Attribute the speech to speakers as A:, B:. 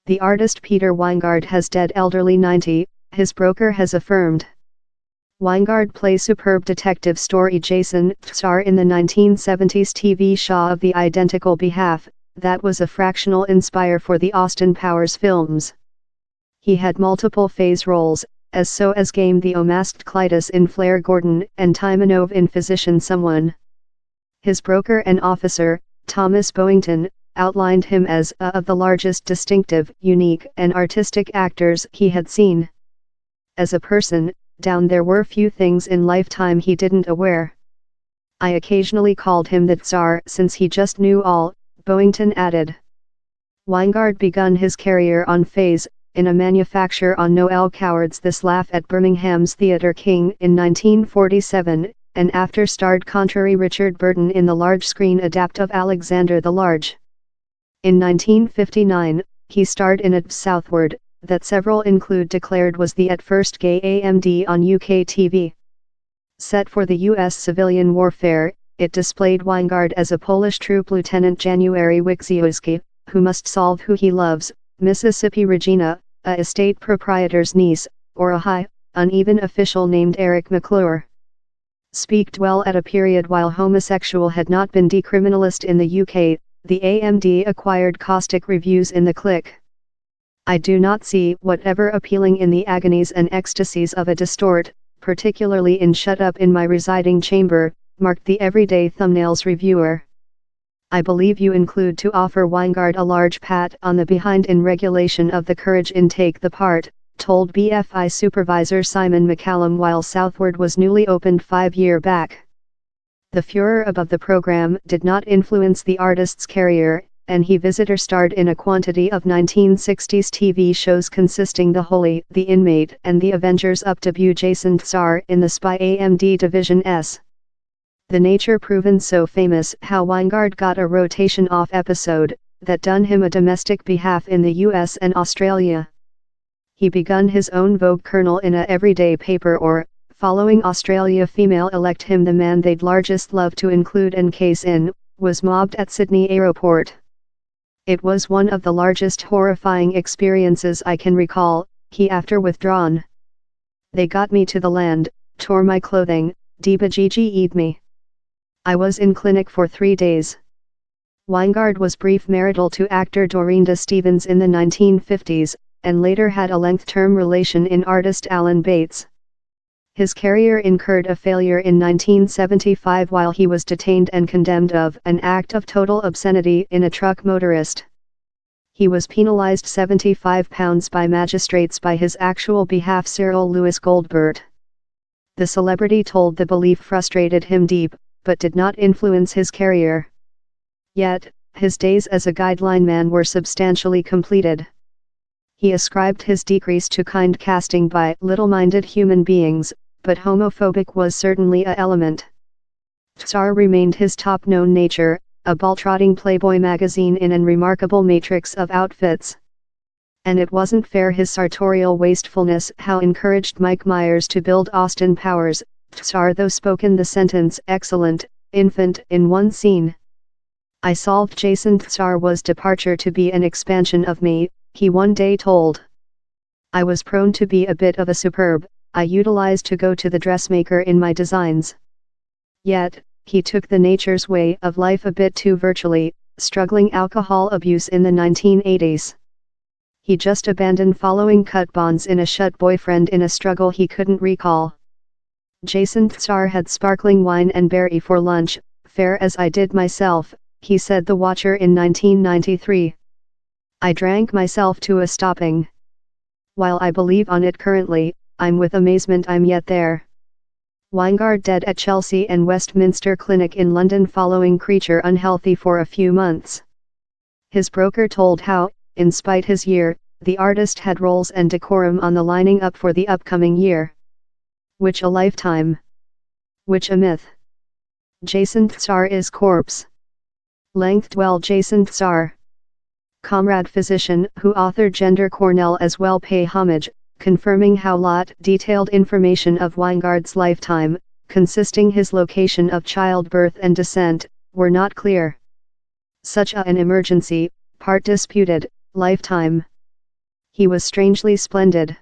A: The artist Pieter Wyngarde has dead elderly 90, his broker has affirmed. Wyngarde plays superb detective story Jason Tsar in the 1970s TV show of the identical behalf, that was a fractional inspire for the Austin Powers films. He had multiple phase roles, as Game the O'Masked Clytus in Flair Gordon and Taimanov in Physician Someone. His broker and officer, Thomas Boington, outlined him as of the largest distinctive, unique and artistic actors he had seen. As a person, down there were few things in lifetime he didn't aware. I occasionally called him the Tsar since he just knew all, Boington added. Wyngarde begun his career on phase, in a manufacture on Noel Coward's This Laugh at Birmingham's Theatre King in 1947, and after starred contrary Richard Burton in the large-screen adapt of Alexander the Large. In 1959, he starred in A Southward, that several include declared was the at first gay AMD on UK TV. Set for the US civilian warfare, it displayed Wyngarde as a Polish troop lieutenant January Wikziewski, who must solve who he loves, Mississippi Regina, a estate proprietor's niece, or a high, uneven official named Eric McClure. Speaked well at a period while homosexual had not been decriminalized in the UK, the AMD acquired caustic reviews in the click. I do not see whatever appealing in the agonies and ecstasies of a distort, particularly in Shut Up in My Residing Chamber, marked the Everyday Thumbnails reviewer. I believe you include to offer Wyngarde a large pat on the behind in regulation of the courage in Take the Part, told BFI supervisor Simon McCallum while Southward was newly opened 5 years back. The furor above the program did not influence the artist's career, and he visitor starred in a quantity of 1960s TV shows consisting The Holy, The Inmate and The Avengers up debut Jason Tsar in the Spy AMD Division S. The nature proven so famous how Wyngarde got a rotation off episode, that done him a domestic behalf in the US and Australia. He begun his own Vogue Colonel in a everyday paper or, following Australia female elect him the man they'd largest love to include and case in, was mobbed at Sydney Aeroport. It was one of the largest horrifying experiences I can recall, he after withdrawn. They got me to the land, tore my clothing, debajiji-ed me. I was in clinic for 3 days. Wyngarde was brief marital to actor Dorinda Stevens in the 1950s, and later had a length-term relation in artist Alan Bates. His career incurred a failure in 1975 while he was detained and condemned of an act of total obscenity in a truck motorist. He was penalized £75 by magistrates by his actual behalf Cyril Lewis Goldbert. The celebrity told the belief frustrated him deep, but did not influence his career. Yet, his days as a guideline man were substantially completed. He ascribed his decrease to kind casting by little-minded human beings, but homophobic was certainly a element. Tsar remained his top-known nature, a ball-trotting Playboy magazine in an remarkable matrix of outfits. And it wasn't fair his sartorial wastefulness how encouraged Mike Myers to build Austin Powers, Tsar though spoken the sentence excellent, infant in one scene. I solved Jason Tsar was departure to be an expansion of me, he one day told. I was prone to be a bit of a superb, I utilized to go to the dressmaker in my designs. Yet, he took the nature's way of life a bit too virtually, struggling alcohol abuse in the 1980s. He just abandoned following cut bonds in a shut boyfriend in a struggle he couldn't recall. Jason Tsar had sparkling wine and berry for lunch, fair as I did myself, he said The Watcher in 1993. I drank myself to a stopping. While I believe on it currently, I'm with amazement I'm yet there. Wyngarde dead at Chelsea and Westminster Clinic in London following creature unhealthy for a few months. His broker told how, in spite his year, the artist had roles and decorum on the lining up for the upcoming year. Which a lifetime. Which a myth. Jason Tsar is corpse. Length dwell Jason Tsar. Comrade physician who authored Gender Cornell as well pay homage, confirming how detailed information of Wyngarde's lifetime, consisting his location of childbirth and descent, were not clear. Such an emergency, part disputed, lifetime. He was strangely splendid.